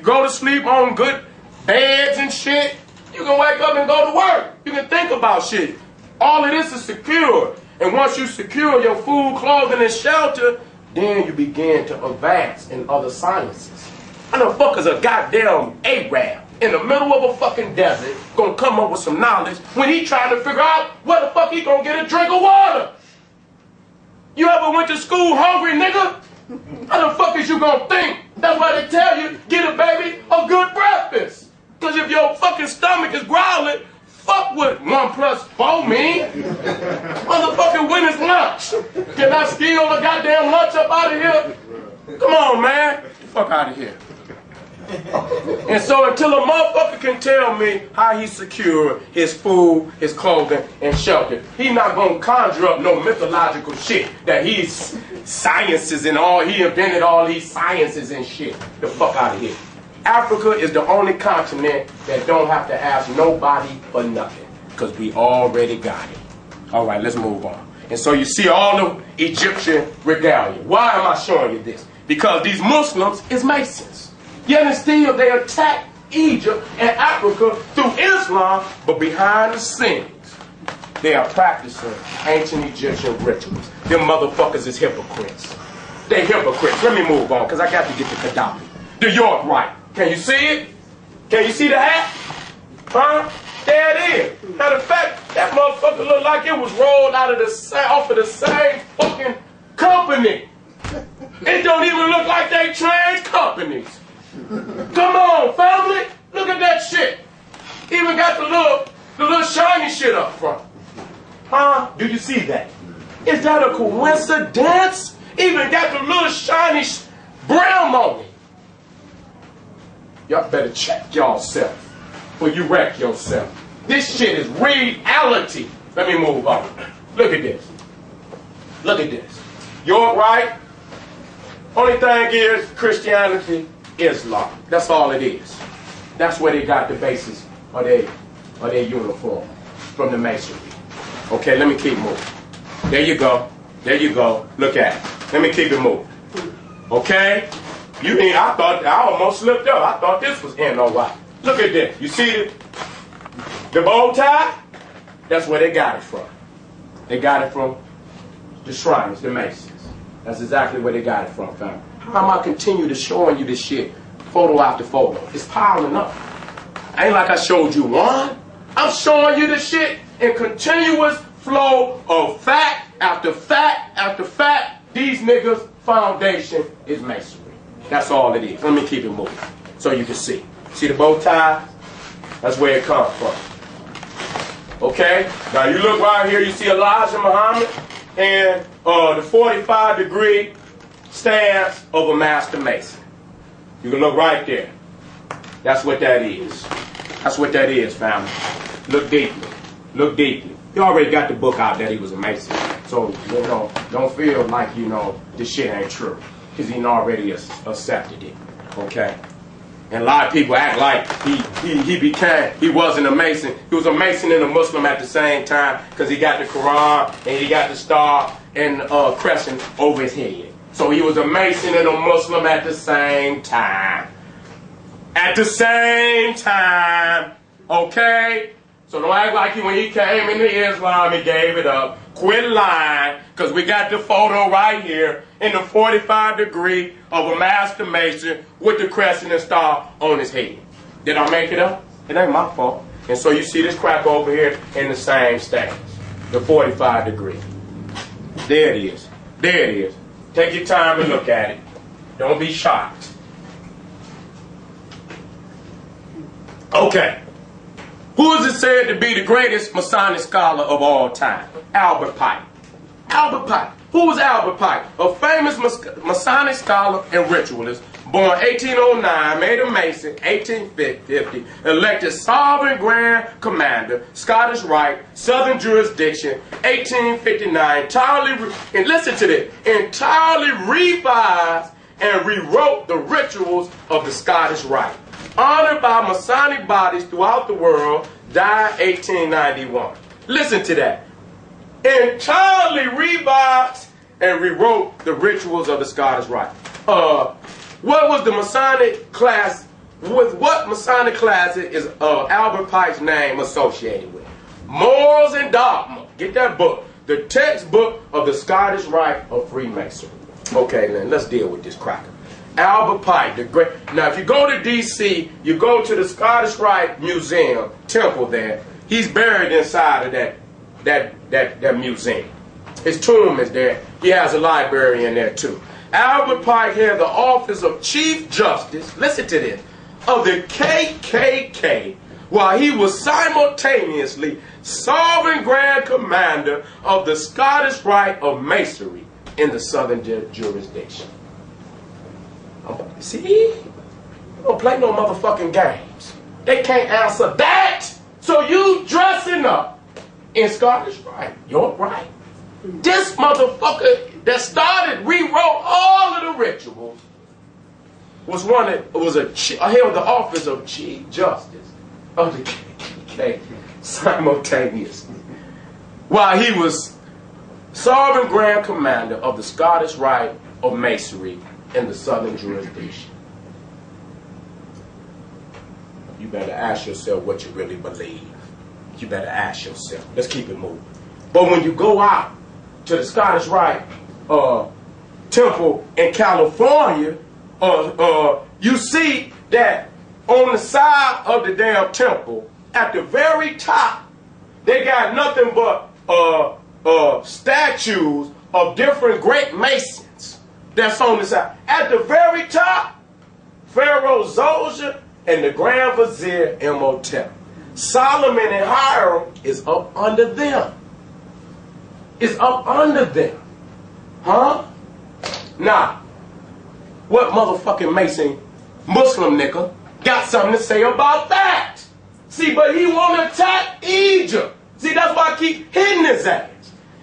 go to sleep on good beds and shit. You can wake up and go to work. You can think about shit. All of this is secure. And once you secure your food, clothing, and shelter, then you begin to advance in other sciences. How the fuck is a goddamn Arab in the middle of a fucking desert gonna come up with some knowledge when he trying to figure out where the fuck he gonna get a drink of water? You ever went to school hungry, nigga? How the fuck is you gonna think? That's why they tell you, get a baby a good breakfast. Because if your fucking stomach is growling, fuck what 1 + 4 mean. Motherfucking when is lunch? Can I steal a goddamn lunch up out of here? Come on, man. Fuck out of here. And so until a motherfucker can tell me how he secured his food, his clothing, and shelter, he not gonna conjure up no mythological shit that he's sciences and all, he invented all these sciences and shit. The fuck out of here. Africa is the only continent that don't have to ask nobody for nothing, because we already got it. All right, let's move on. And so you see all the Egyptian regalia. Why am I showing you this? Because these Muslims is Masons. Yet still they attack Egypt and Africa through Islam, but behind the scenes, they are practicing ancient Egyptian rituals. Them motherfuckers is hypocrites. They hypocrites. Let me move on, because I got to get to Gaddafi. The York right. Can you see it? Can you see the hat? Huh? There it is. Matter of fact, that motherfucker looked like it was rolled out of off of the same fucking company. It don't even look like they changed companies. Come on, family. Look at that shit. Even got the little shiny shit up front. Huh? Do you see that? Is that a coincidence? Even got the little shiny brown on it. Y'all better check yourself before you wreck yourself. This shit is reality. Let me move on. Look at this. Look at this. You're right. Only thing is Christianity, Islam. That's all it is. That's where they got the basis of their uniform from the masonry. Okay, let me keep moving. There you go. There you go. Look at it. Let me keep it moving. Okay? I almost slipped up. I thought this was NOI. Look at this. You see the bow tie? That's where they got it from. They got it from the shrines, the Masons. That's exactly where they got it from, fam. How am I continue to showing you this shit photo after photo? It's piling up. Ain't like I showed you one. I'm showing you this shit in continuous flow of fact after fact after fact. These niggas' foundation is masonry. That's all it is. Let me keep it moving so you can see. See the bow tie? That's where it comes from. Okay? Now you look right here, you see Elijah Muhammad and the 45-degree stance of a master mason. You can look right there. That's what that is. That's what that is, family. Look deeply. Look deeply. You already got the book out that he was a mason. So, you know, don't feel like, you know, this shit ain't true. Because he already accepted it. Okay? And a lot of people act like he wasn't a Mason. He was a Mason and a Muslim at the same time because he got the Quran and he got the star and crescent over his head. So he was a Mason and a Muslim at the same time. At the same time. Okay? So don't act like when he came into Islam, he gave it up. Quit lying, because we got the photo right here in the 45-degree of a master mason with the crescent and star on his head. Did I make it up? It ain't my fault. And so you see this crack over here in the same stance, the 45-degree. There it is. There it is. Take your time and look at it. Don't be shocked. Okay. Who is it said to be the greatest Masonic scholar of all time? Albert Pike. Albert Pike. Who was Albert Pike? A famous Masonic scholar and ritualist, born 1809, made a Mason, 1850, elected Sovereign Grand Commander, Scottish Rite, Southern Jurisdiction, 1859, and listen to this, entirely revised and rewrote the rituals of the Scottish Rite. Honored by Masonic bodies throughout the world, died 1891. Listen to that. Entirely revised and rewrote the rituals of the Scottish Rite. What was the Masonic class with what Masonic class is Albert Pike's name associated with? Morals and Dogma. Get that book. The textbook of the Scottish Rite of Freemasonry. Okay, then let's deal with this cracker. Albert Pike, the great. Now, if you go to D.C., you go to the Scottish Rite Museum, temple there. He's buried inside of that museum. His tomb is there. He has a library in there too. Albert Pike had the office of Chief Justice, listen to this, of the KKK, while he was simultaneously Sovereign Grand Commander of the Scottish Rite of Masonry in the Southern jurisdiction. See? You don't play no motherfucking games. They can't answer that. So you dressing up in Scottish Rite, York Rite. This motherfucker that started, rewrote all of the rituals, held the office of Chief Justice of the KKK simultaneously, while he was Sovereign Grand Commander of the Scottish Rite of Masonry in the Southern jurisdiction. You better ask yourself what you really believe. You better ask yourself. Let's keep it moving. But when you go out to the Scottish Rite temple in California, you see that on the side of the damn temple, at the very top, they got nothing but statues of different great masons. That's on the side. At the very top, Pharaoh Zoser and the Grand Vizier Imhotep. Solomon and Hiram is up under them. It's up under them. Huh? Now, what motherfucking Mason, Muslim nigga, got something to say about that? See, but he want to attack Egypt. See, that's why I keep hitting his ass.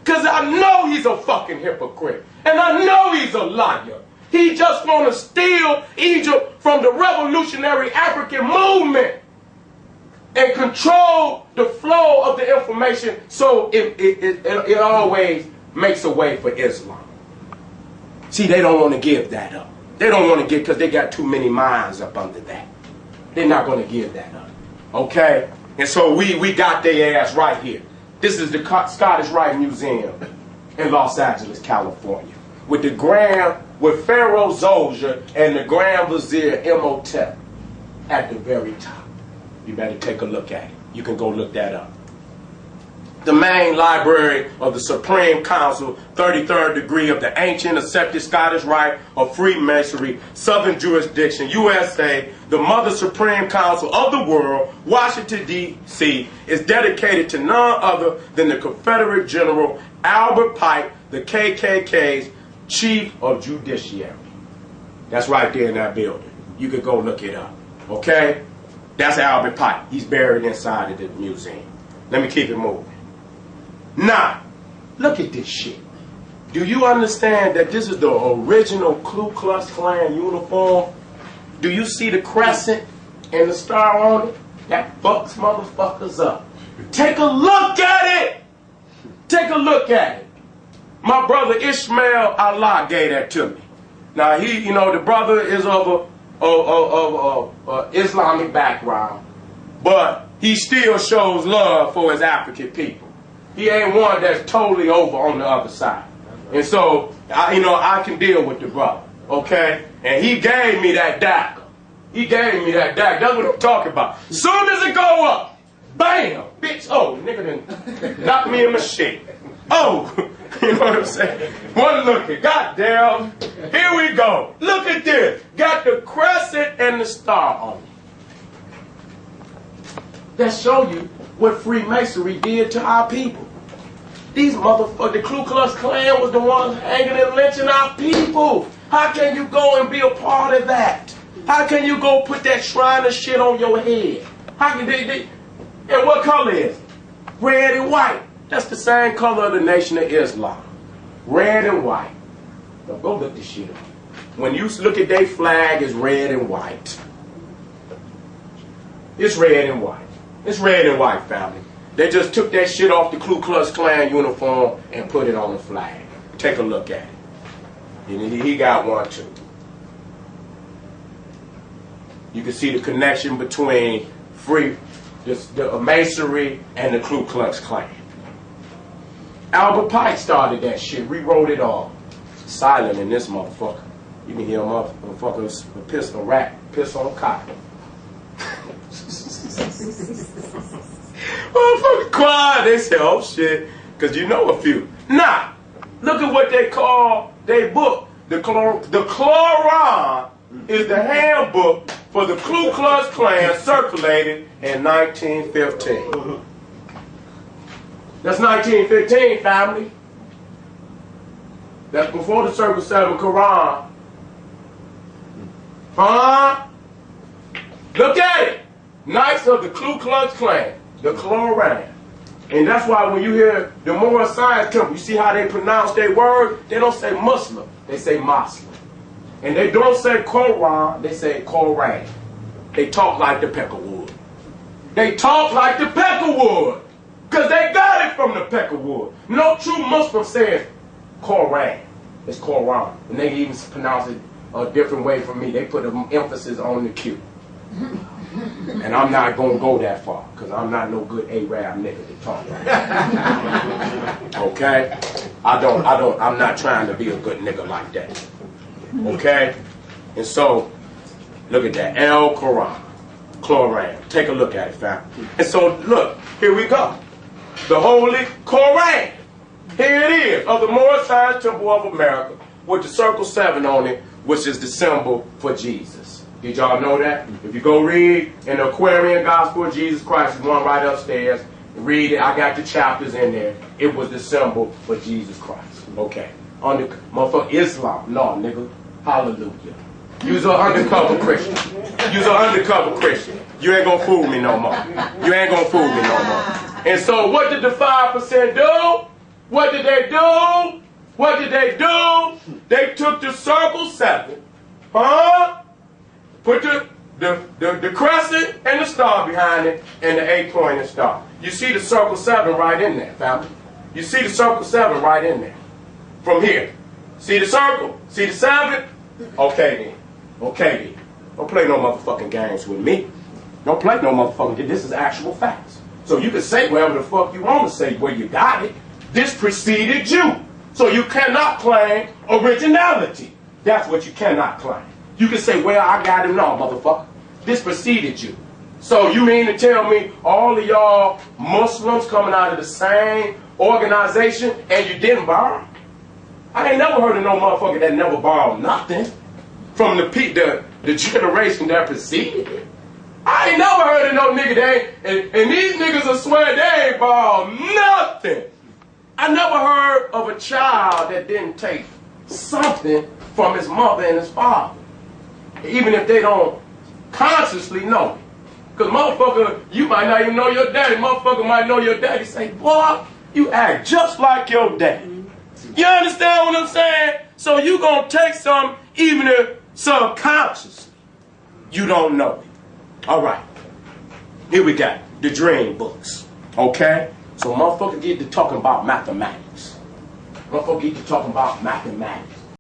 Because I know he's a fucking hypocrite. And I know he's a liar. He just want to steal Egypt from the revolutionary African movement and control the flow of the information so it always makes a way for Islam. See, they don't want to give that up. They don't want to give because they got too many minds up under that. They're not going to give that up. Okay? And so we got their ass right here. This is the Scottish Rite Museum in Los Angeles, California. With Pharaoh Zoser and the Grand Vizier Imhotep at the very top. You better take a look at it. You can go look that up. The main library of the Supreme Council, 33rd degree of the ancient accepted Scottish Rite of Freemasonry, Southern Jurisdiction, USA, the Mother Supreme Council of the world, Washington, D.C., is dedicated to none other than the Confederate General Albert Pike, the KKK's Chief of Judiciary. That's right there in that building. You could go look it up. Okay? That's Albert Pike. He's buried inside of the museum. Let me keep it moving. Now, look at this shit. Do you understand that this is the original Ku Klux Klan uniform? Do you see the crescent and the star on it? That fucks motherfuckers up. Take a look at it. Take a look at it. My brother Ishmael Allah gave that to me. Now the brother is of Islamic background, but he still shows love for his African people. He ain't one that's totally over on the other side. And so, I can deal with the brother, okay? And he gave me that dagger. He gave me that dagger. That's what I'm talking about. Soon as it go up, bam, bitch, oh, nigga done knocked me in my shit. Oh, you know what I'm saying? One look at, goddamn, here we go. Look at this. Got the crescent and the star on it. That show you what Freemasonry did to our people. These motherfuckers, the Ku Klux Klan was the ones hanging and lynching our people. How can you go and be a part of that? How can you go put that shrine of shit on your head? How can they and what color is it? Red and white. That's the same color of the Nation of Islam. Red and white. Now go look this shit up. When you look at their flag, it's red and white. It's red and white. It's red and white, family. They just took that shit off the Ku Klux Klan uniform and put it on the flag. Take a look at it. And he got one too. you can see the connection between the Masonry and the Ku Klux Klan. Albert Pike started that shit, rewrote it all. Silent in this motherfucker. You can hear motherfuckers piss a rat, piss on cotton. Motherfucker quiet, they say, oh shit, because you know a few. Nah, look at what they call their book. The Koran is the handbook for the Ku Klux Klan circulated in 1915. That's 1915, family. That's before the Circle 7 Quran. Look at it. Knights of the Ku Klux Klan, the Koran. And that's why when you hear the Moral Science Temple, you see how they pronounce their word? They don't say Muslim, they say Muslim. And they don't say Quran, they say Koran. They talk like the Peckerwood. They talk like the Peckerwood. Because they got it from the Peckerwood. No true Muslim says Koran. It's Quran. And they even pronounce it a different way from me. They put an emphasis on the Q. And I'm not going to go that far. Because I'm not no good Arab nigga to talk like. Okay? I'm not trying to be a good nigga like that. Okay? And so, look at that. El-Quran. Koran. Take a look at it, fam. And so, look. Here we go. The Holy Koran. Here it is, of the Moral Science Temple of America, with the circle 7 on it, which is the symbol for Jesus. Did y'all know that? If you go read in the Aquarian Gospel of Jesus Christ, there's one right upstairs, read it, I got the chapters in there. It was the symbol for Jesus Christ. Okay. Under motherfucker Islam. No, nigga. Hallelujah. You's an undercover Christian. You's an undercover Christian. You ain't gonna fool me no more. You ain't gonna fool me no more. And so what did the 5% do? What did they do? What did they do? They took the circle 7, put the crescent and the star behind it, and the 8-pointed star. You see the circle 7 right in there, family. You see the circle 7 right in there. From here. See the circle? See the 7? Okay then. Okay then. Don't play no motherfucking games with me. Don't play no motherfucking game. This is actual facts. So you can say whatever the fuck you want to say where you got it. This preceded you. So you cannot claim originality. That's what you cannot claim. You can say, well, I got it. No, motherfucker. This preceded you. So you mean to tell me all of y'all Muslims coming out of the same organization and you didn't borrow? I ain't never heard of no motherfucker that never borrowed nothing from the generation that preceded it. I ain't never heard of no nigga that ain't, and these niggas will swear they ain't borrowed nothing. I never heard of a child that didn't take something from his mother and his father, even if they don't consciously know it. Because motherfucker, you might not even know your daddy. Motherfucker might know your daddy. Say, boy, you act just like your daddy. You understand what I'm saying? So you gonna take something even if subconsciously you don't know it. All right, here we got the dream books, okay? So motherfucker get to talking about mathematics. Motherfucker get to talking about mathematics.